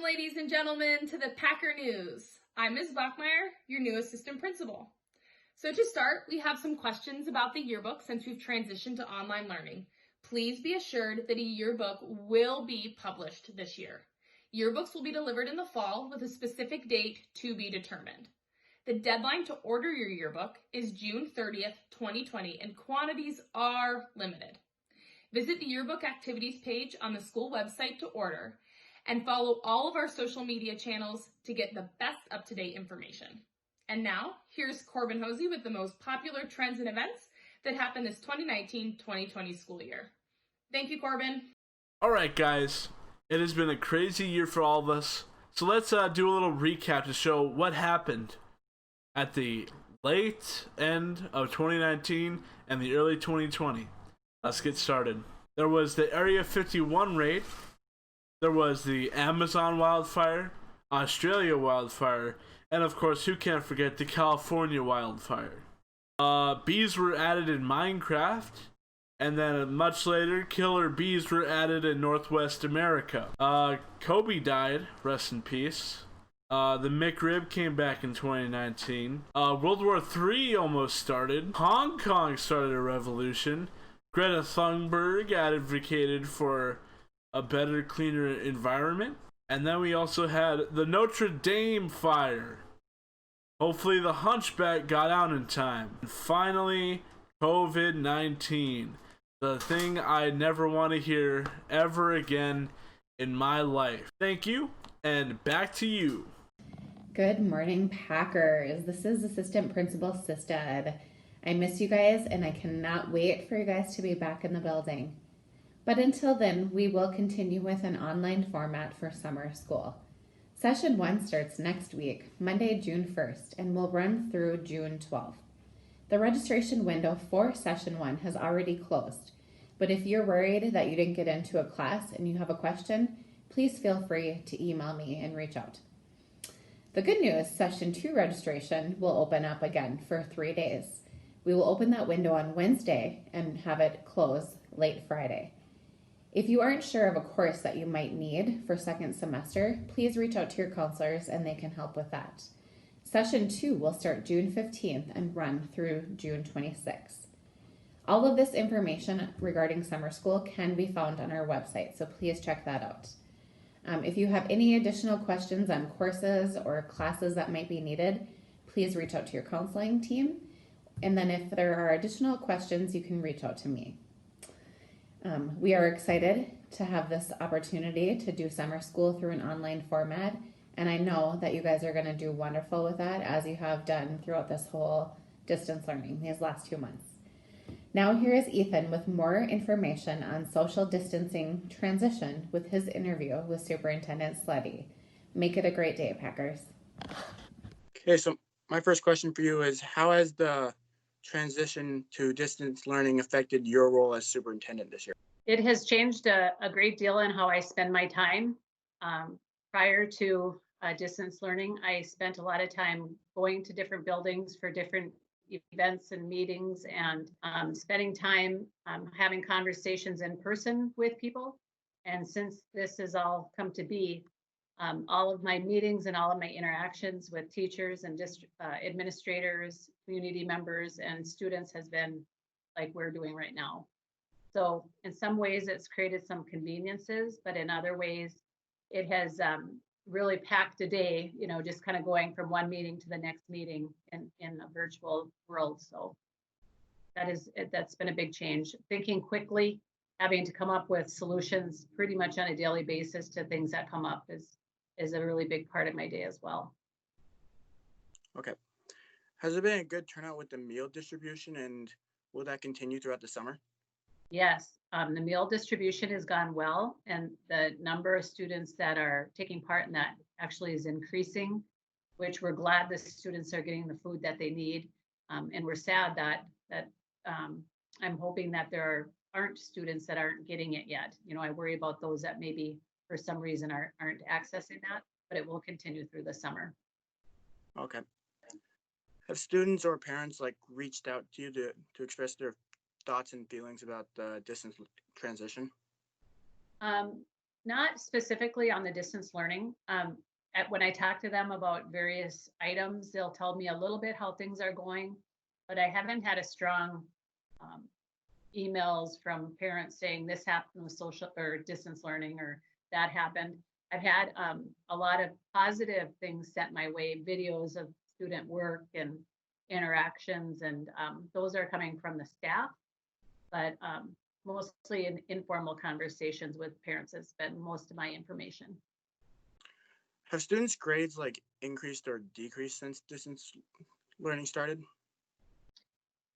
ladies and gentlemen, to the Packer News. I'm Ms. Bachmeyer, your new assistant principal. So to start, we have some questions about the yearbook since we've transitioned to online learning. Please be assured that a yearbook will be published this year. Yearbooks will be delivered in the fall with a specific date to be determined. The deadline to order your yearbook is June 30th, 2020, and quantities are limited. Visit the yearbook activities page on the school website to order, and follow all of our social media channels to get the best up-to-date information. And now, here's Corbin Hosey with the most popular trends and events that happened this 2019-2020 school year. Thank you, Corbin. All right, guys. It has been a crazy year for all of us. So let's do a little recap to show what happened at the late end of 2019 and the early 2020. Let's get started. There was the Area 51 raid. There was the Amazon wildfire, Australia wildfire, and of course, who can't forget the California wildfire. Bees were added in Minecraft, and then much later, killer bees were added in Northwest America. Kobe died, rest in peace. The McRib came back in 2019. World War III almost started. Hong Kong started a revolution. Greta Thunberg advocated for a better, cleaner environment. And then we also had the Notre Dame fire. Hopefully the Hunchback got out in time. And finally, COVID-19. The thing I never want to hear ever again in my life. Thank you, and back to you. Good morning, Packers. This is Assistant Principal Sisted. I miss you guys, and I cannot wait for you guys to be back in the building. But until then, we will continue with an online format for summer school. Session 1 starts next week, Monday, June 1st, and will run through June 12th. The registration window for Session 1 has already closed, but if you're worried that you didn't get into a class and you have a question, please feel free to email me and reach out. The good news, Session 2 registration will open up again for 3 days. We will open that window on Wednesday and have it close late Friday. If you aren't sure of a course that you might need for second semester, please reach out to your counselors and they can help with that. Session 2 will start June 15th and run through June 26th. All of this information regarding summer school can be found on our website, so please check that out. If you have any additional questions on courses or classes that might be needed, please reach out to your counseling team. And then if there are additional questions, you can reach out to me. We are excited to have this opportunity to do summer school through an online format. And I know that you guys are going to do wonderful with that, as you have done throughout this whole distance learning these last 2 months. Now here is Ethan with more information on social distancing transition with his interview with Superintendent Sleddy. Make it a great day, Packers. Okay, so my first question for you is, how has the transition to distance learning affected your role as superintendent this year? It has changed a great deal in how I spend my time. Prior to distance learning, I spent a lot of time going to different buildings for different events and meetings, and spending time having conversations in person with people. And since this has all come to be, all of my meetings and all of my interactions with teachers and administrators, community members, and students has been like we're doing right now. So in some ways it's created some conveniences, but in other ways it has really packed a day, just kind of going from one meeting to the next meeting in a virtual world. So that's been a big change. Thinking quickly, having to come up with solutions pretty much on a daily basis to things that come up is a really big part of my day as well. Okay. Has there been a good turnout with the meal distribution, and will that continue throughout the summer? Yes, the meal distribution has gone well, and the number of students that are taking part in that actually is increasing, which we're glad the students are getting the food that they need. And we're sad that I'm hoping that there aren't students that aren't getting it yet. I worry about those that maybe for some reason aren't accessing that, but it will continue through the summer. Okay. Have students or parents reached out to you to express their thoughts and feelings about the distance transition? Not specifically on the distance learning. When I talk to them about various items, they'll tell me a little bit how things are going, but I haven't had a strong um, emails from parents saying this happened with social or distance learning or that happened. I've had a lot of positive things sent my way, videos of student work and interactions, and those are coming from the staff, but mostly in informal conversations with parents has been most of my information. Have students' grades like increased or decreased since distance learning started?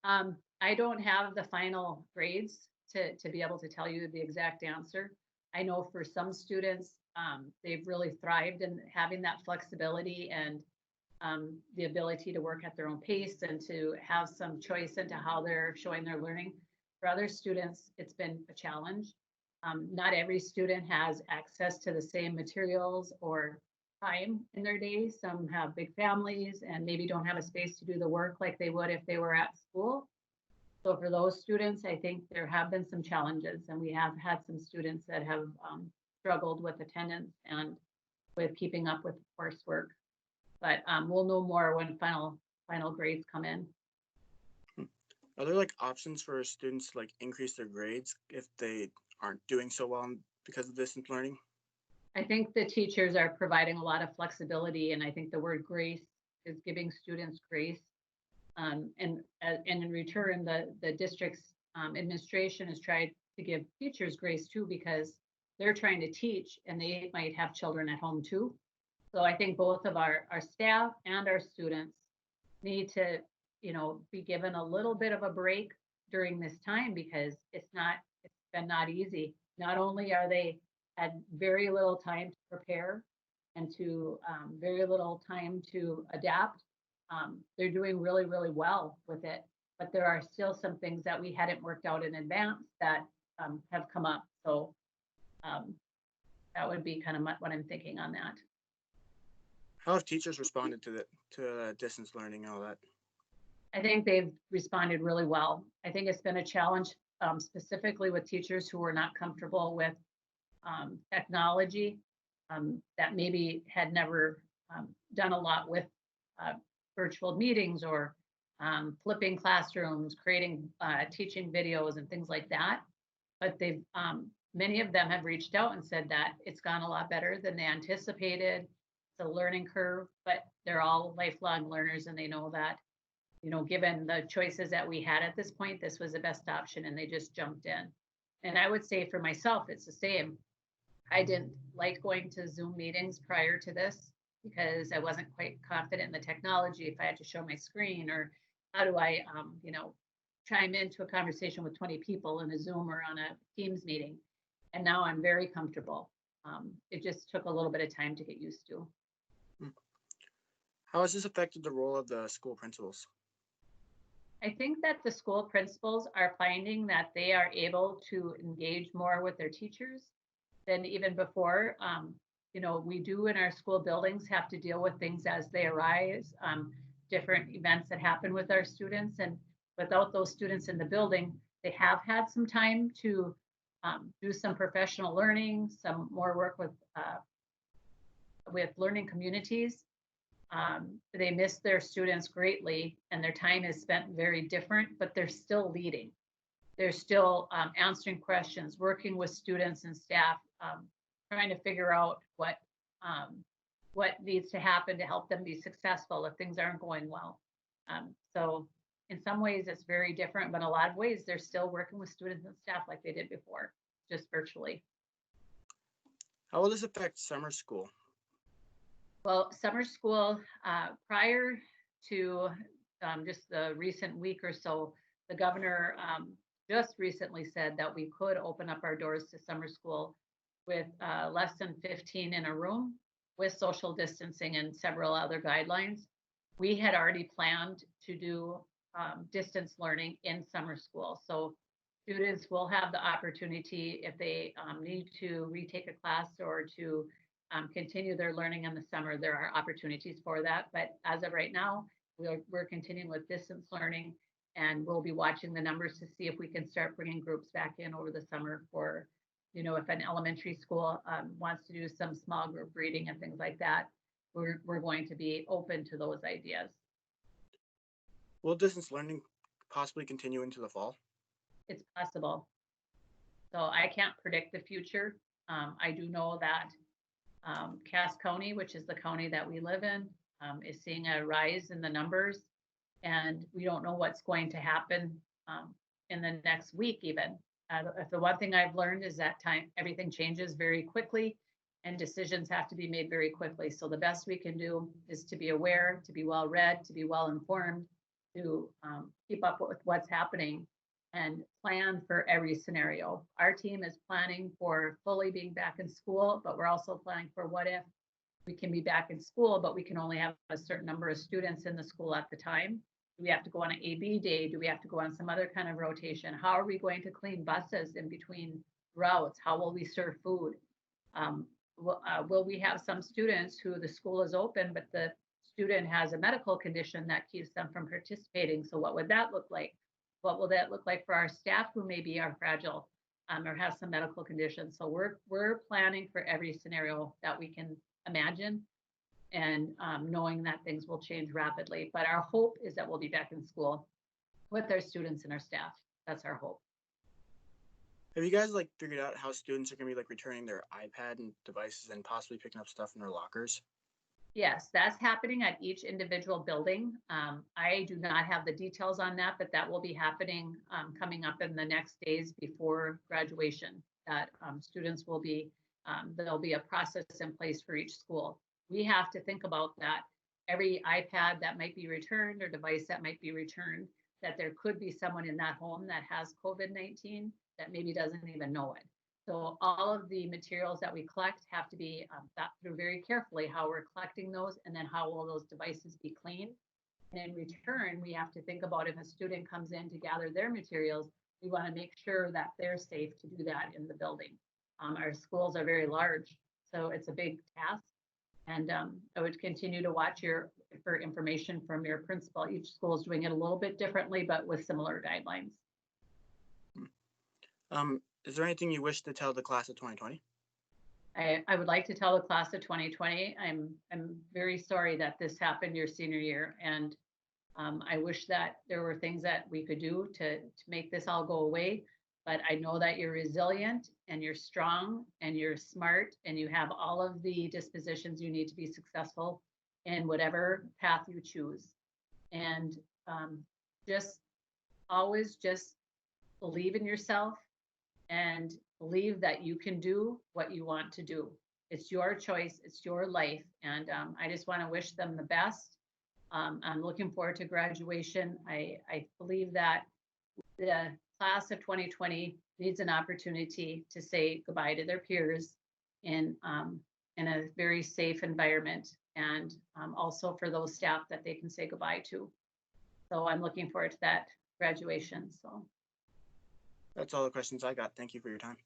I don't have the final grades to be able to tell you the exact answer. I know for some students, they've really thrived in having that flexibility and the ability to work at their own pace and to have some choice into how they're showing their learning. For other students, it's been a challenge. Not every student has access to the same materials or time in their day. Some have big families and maybe don't have a space to do the work like they would if they were at school. So for those students, I think there have been some challenges, and we have had some students that have struggled with attendance and with keeping up with coursework. But we'll know more when final grades come in. Are there like options for students to like increase their grades if they aren't doing so well because of distance learning? I think the teachers are providing a lot of flexibility, and I think the word grace is giving students grace. And in return, the district's administration has tried to give teachers grace too, because they're trying to teach and they might have children at home too. So I think both of our staff and our students need to, be given a little bit of a break during this time, because it's been not easy. Not only are they had very little time to prepare and to very little time to adapt, they're doing really, really well with it. But there are still some things that we hadn't worked out in advance that have come up. So um, that would be kind of what I'm thinking on that. How have teachers responded to distance learning and all that? I think they've responded really well. I think it's been a challenge, specifically with teachers who were not comfortable with technology, that maybe had never done a lot with uh, virtual meetings or flipping classrooms, creating teaching videos and things like that. But many of them have reached out and said that it's gone a lot better than they anticipated. It's a learning curve, but they're all lifelong learners, and they know that, given the choices that we had at this point, this was the best option, and they just jumped in. And I would say for myself, it's the same. I didn't like going to Zoom meetings prior to this because I wasn't quite confident in the technology. If I had to show my screen, or how do I, chime into a conversation with 20 people in a Zoom or on a Teams meeting. And now I'm very comfortable. It just took a little bit of time to get used to. How has this affected the role of the school principals? I think that the school principals are finding that they are able to engage more with their teachers than even before. We do in our school buildings have to deal with things as they arise, different events that happen with our students. And without those students in the building, they have had some time to do some professional learning, some more work with learning communities. They miss their students greatly, and their time is spent very different, but they're still leading. They're still answering questions, working with students and staff, trying to figure out what needs to happen to help them be successful if things aren't going well. So in some ways it's very different, but in a lot of ways they're still working with students and staff like they did before, just virtually. How will this affect summer school? Well, summer school, prior to just the recent week or so, the governor just recently said that we could open up our doors to summer school with less than 15 in a room, with social distancing and several other guidelines. We had already planned to do distance learning in summer school. So students will have the opportunity, if they need to retake a class or to continue their learning in the summer, there are opportunities for that. But as of right now, we're continuing with distance learning, and we'll be watching the numbers to see if we can start bringing groups back in over the summer for if an elementary school wants to do some small group reading and things like that, we're going to be open to those ideas. Will distance learning possibly continue into the fall? It's possible. So I can't predict the future. I do know that Cass County, which is the county that we live in, is seeing a rise in the numbers, and we don't know what's going to happen in the next week even. The one thing I've learned is that everything changes very quickly and decisions have to be made very quickly. So the best we can do is to be aware, to be well read, to be well informed, to keep up with what's happening and plan for every scenario. Our team is planning for fully being back in school, but we're also planning for what if we can be back in school, but we can only have a certain number of students in the school at the time. Do we have to go on an AB day? Do we have to go on some other kind of rotation? How are we going to clean buses in between routes? How will we serve food? Will we have some students who the school is open, but the student has a medical condition that keeps them from participating? So what would that look like? What will that look like for our staff who maybe are fragile or have some medical conditions? So we're planning for every scenario that we can imagine, and knowing that things will change rapidly. But our hope is that we'll be back in school with our students and our staff. That's our hope. Have you guys figured out how students are going to be returning their iPad and devices and possibly picking up stuff in their lockers? Yes, that's happening at each individual building. I do not have the details on that, but that will be happening coming up in the next days before graduation. That students will be, there'll be a process in place for each school. We have to think about that. Every iPad that might be returned or device that might be returned, that there could be someone in that home that has COVID-19 that maybe doesn't even know it. So all of the materials that we collect have to be thought through very carefully, how we're collecting those, and then how will those devices be cleaned. And in return, we have to think about if a student comes in to gather their materials, we want to make sure that they're safe to do that in the building. Our schools are very large, so it's a big task. And I would continue to watch for information from your principal. Each school is doing it a little bit differently, but with similar guidelines. Is there anything you wish to tell the class of 2020? I would like to tell the class of 2020, I'm very sorry that this happened your senior year, and I wish that there were things that we could do to make this all go away. But I know that you're resilient and you're strong and you're smart and you have all of the dispositions you need to be successful in whatever path you choose. And just always just believe in yourself and believe that you can do what you want to do. It's your choice, it's your life. And I just want to wish them the best. I'm looking forward to graduation. I believe that the class of 2020 needs an opportunity to say goodbye to their peers in a very safe environment, and also for those staff that they can say goodbye to. So I'm looking forward to that graduation. So that's all the questions I got. Thank you for your time.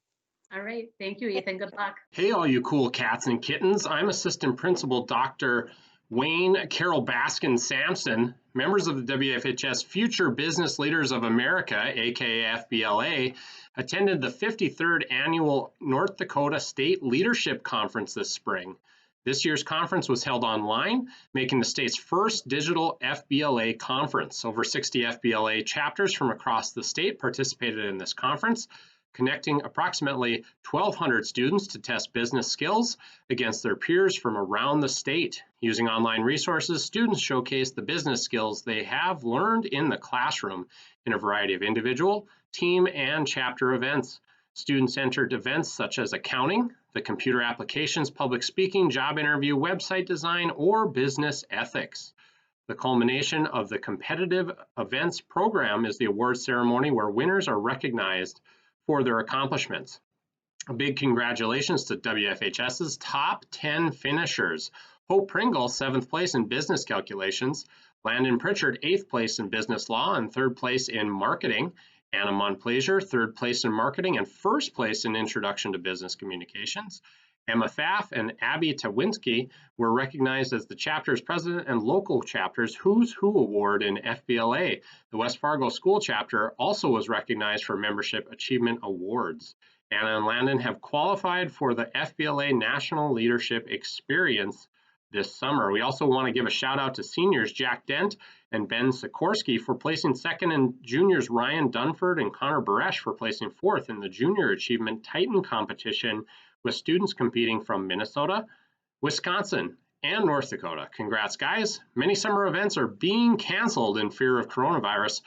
All right. Thank you, Ethan. Good luck. Hey, all you cool cats and kittens. I'm Assistant Principal Dr. Wayne Carol Baskin Sampson. Members of the WFHS Future Business Leaders of America, aka FBLA, attended the 53rd Annual North Dakota State Leadership Conference this spring. This year's conference was held online, making the state's first digital FBLA conference. Over 60 FBLA chapters from across the state participated in this conference, connecting approximately 1,200 students to test business skills against their peers from around the state. Using online resources, students showcased the business skills they have learned in the classroom in a variety of individual, team, and chapter events. Students entered events such as accounting, the computer applications, public speaking, job interview, website design, or business ethics. The culmination of the competitive events program is the awards ceremony where winners are recognized for their accomplishments. A big congratulations to WFHS's top 10 finishers. Hope Pringle, 7th place in business calculations. Landon Pritchard, 8th place in business law and 3rd place in marketing. Anna Montplaisir, 3rd place in marketing and 1st place in introduction to business communications. Emma Pfaff and Abby Tawinski were recognized as the chapter's president and local chapters Who's Who Award in FBLA. The West Fargo School chapter also was recognized for membership achievement awards. Anna and Landon have qualified for the FBLA National Leadership Experience this summer. We also want to give a shout out to seniors Jack Dent and Ben Sikorsky for placing second, and juniors Ryan Dunford and Connor Baresh for placing fourth in the Junior Achievement Titan competition, with students competing from Minnesota, Wisconsin, and North Dakota. Congrats, guys. Many summer events are being canceled in fear of coronavirus.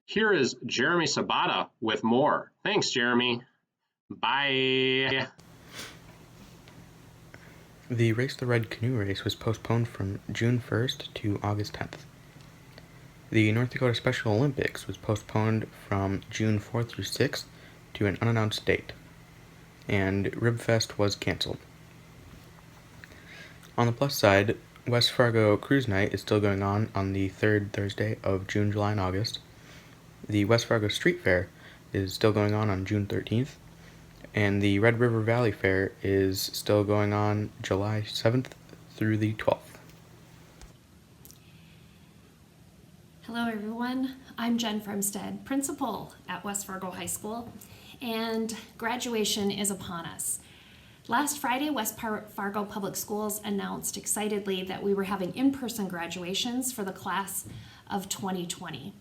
Here is Jeremy Sabata with more. Thanks, Jeremy. Bye. The Race the Red Canoe race was postponed from June 1st to August 10th. The North Dakota Special Olympics was postponed from June 4th through 6th to an unannounced date, and Ribfest was canceled. On the plus side, West Fargo Cruise Night is still going on the third Thursday of June, July, and August. The West Fargo Street Fair is still going on June 13th, and the Red River Valley Fair is still going on July 7th through the 12th. Hello everyone, I'm Jen Fremstead, principal at West Fargo High School, and graduation is upon us. Last Friday, West Fargo Public Schools announced excitedly that we were having in-person graduations for the class of 2020.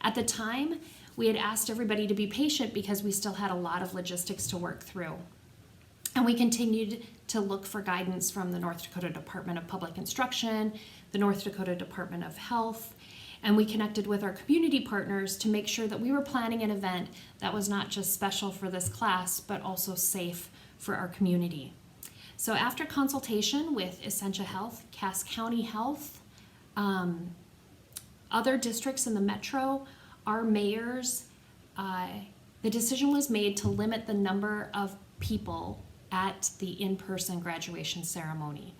At the time, we had asked everybody to be patient because we still had a lot of logistics to work through. And we continued to look for guidance from the North Dakota Department of Public Instruction, the North Dakota Department of Health, and we connected with our community partners to make sure that we were planning an event that was not just special for this class, but also safe for our community. So after consultation with Essentia Health, Cass County Health, other districts in the metro, our mayors, the decision was made to limit the number of people at the in-person graduation ceremony.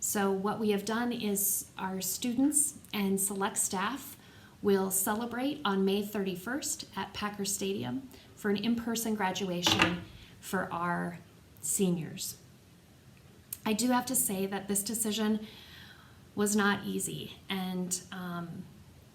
So what we have done is our students and select staff will celebrate on May 31st at Packer Stadium for an in-person graduation for our seniors. I do have to say that this decision was not easy,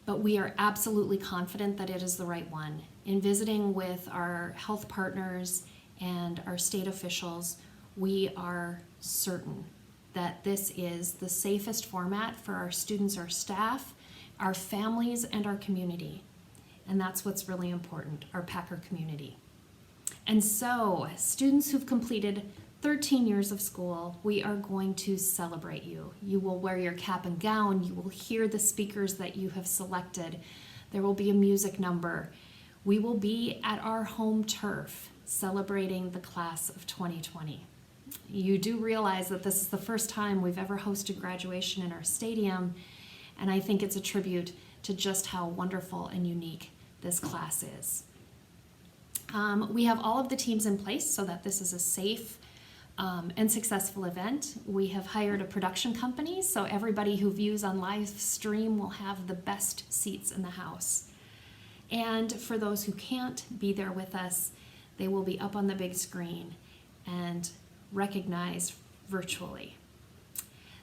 but we are absolutely confident that it is the right one. In visiting with our health partners and our state officials, we are certain that this is the safest format for our students, our staff, our families, and our community. And that's what's really important, our Packer community. And so, students who've completed 13 years of school, we are going to celebrate you. You will wear your cap and gown, you will hear the speakers that you have selected. There will be a music number. We will be at our home turf celebrating the class of 2020. You do realize that this is the first time we've ever hosted graduation in our stadium, and I think it's a tribute to just how wonderful and unique this class is. We have all of the teams in place so that this is a safe and successful event. We have hired a production company, so everybody who views on live stream will have the best seats in the house. And for those who can't be there with us, they will be up on the big screen and recognized virtually.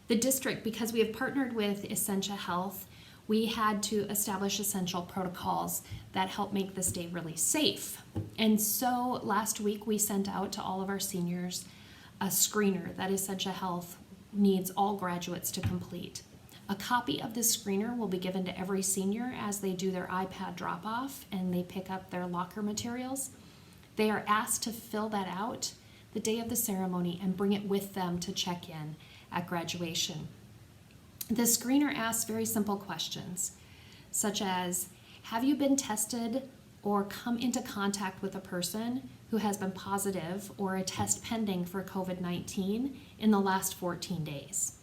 The district, because we have partnered with Essentia Health, we had to establish essential protocols that help make this day really safe. And so last week we sent out to all of our seniors a screener that Essentia Health needs all graduates to complete. A copy of this screener will be given to every senior as they do their iPad drop-off and they pick up their locker materials. They are asked to fill that out the day of the ceremony and bring it with them to check in at graduation. The screener asks very simple questions, such as, have you been tested or come into contact with a person who has been positive or a test pending for COVID-19 in the last 14 days?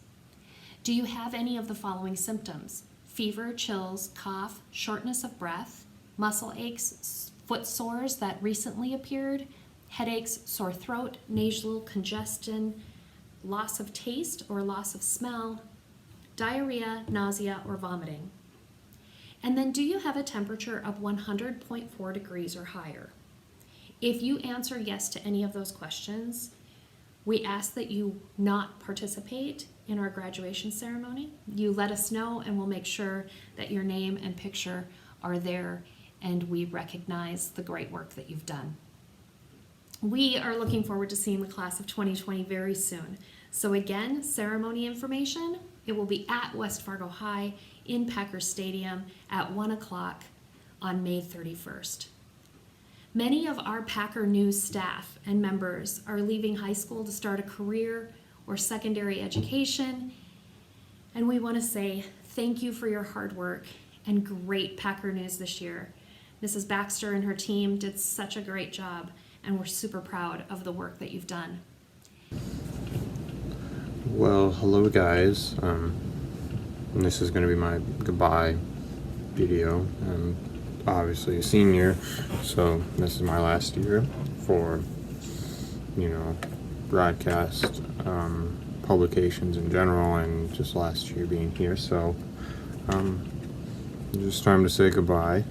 Do you have any of the following symptoms? Fever, chills, cough, shortness of breath, muscle aches, foot sores that recently appeared, headaches, sore throat, nasal congestion, loss of taste or loss of smell, diarrhea, nausea, or vomiting? And then, do you have a temperature of 100.4 degrees or higher? If you answer yes to any of those questions, we ask that you not participate in our graduation ceremony. You let us know and we'll make sure that your name and picture are there and we recognize the great work that you've done. We are looking forward to seeing the class of 2020 very soon. So again, ceremony information, it will be at West Fargo High in Packer Stadium at 1 o'clock on May 31st. Many of our Packer News staff and members are leaving high school to start a career or secondary education, and we want to say thank you for your hard work and great Packer News this year. Mrs. Baxter and her team did such a great job, and we're super proud of the work that you've done. Well, hello guys. This is going to be my goodbye video. I'm obviously a senior, so this is my last year for, broadcast, publications in general, and just last year being here. So, just time to say goodbye.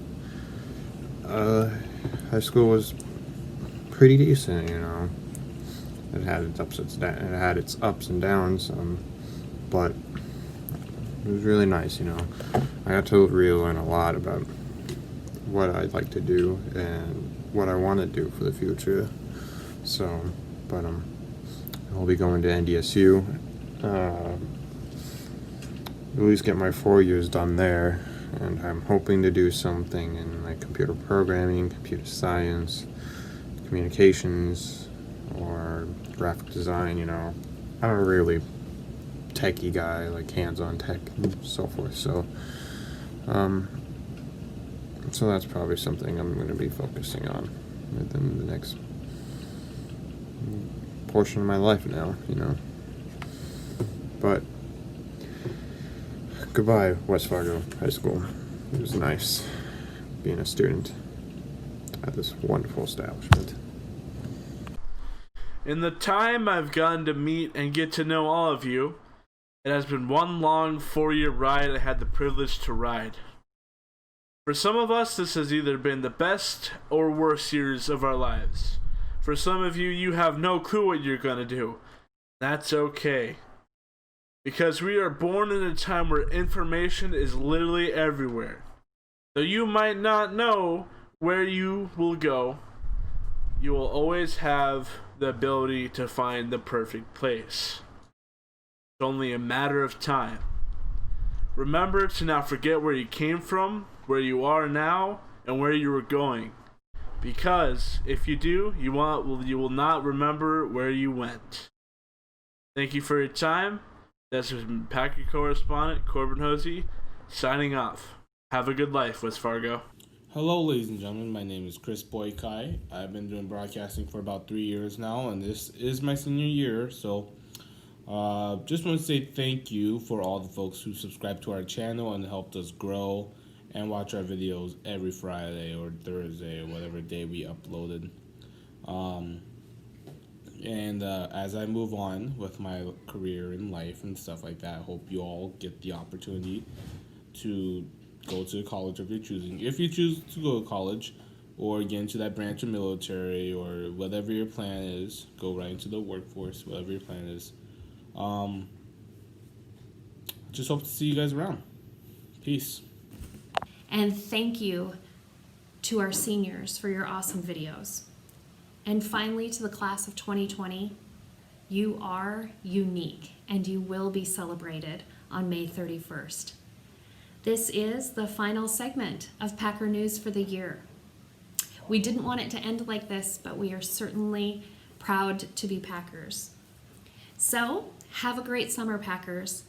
High school was pretty decent, It had its ups and downs, but it was really nice, I got to really learn a lot about what I'd like to do and what I want to do for the future. So, but I'll be going to NDSU. At least get my 4 years done there, and I'm hoping to do something in like computer programming, computer science, communications, or graphic design. I'm a really techie guy, like hands-on tech and so forth. So that's probably something I'm going to be focusing on within the next portion of my life now, But goodbye, West Fargo High School. It was nice being a student at this wonderful establishment. In the time I've gotten to meet and get to know all of you, it has been one long 4-year ride I had the privilege to ride. For some of us, this has either been the best or worst years of our lives. For some of you, you have no clue what you're gonna do. That's okay. Because we are born in a time where information is literally everywhere. Though you might not know where you will go, you will always have the ability to find the perfect place. It's only a matter of time. Remember to not forget where you came from, where you are now, and where you were going. Because if you do, you will not remember where you went. Thank you for your time. This has been Packer correspondent Corbin Hosey signing off. Have a good life, West Fargo. Hello, ladies and gentlemen. My name is Chris Boykai. I've been doing broadcasting for about 3 years now, and this is my senior year. So, just want to say thank you for all the folks who subscribed to our channel and helped us grow and watch our videos every Friday or Thursday or whatever day we uploaded. As I move on with my career in life and stuff like that, I hope you all get the opportunity to go to college if you're choosing. If you choose to go to college or get into that branch of military or whatever your plan is, go right into the workforce, whatever your plan is. Just hope to see you guys around. Peace. And thank you to our seniors for your awesome videos. And finally, to the class of 2020, you are unique and you will be celebrated on May 31st. This is the final segment of Packer News for the year. We didn't want it to end like this, but we are certainly proud to be Packers. So, have a great summer, Packers.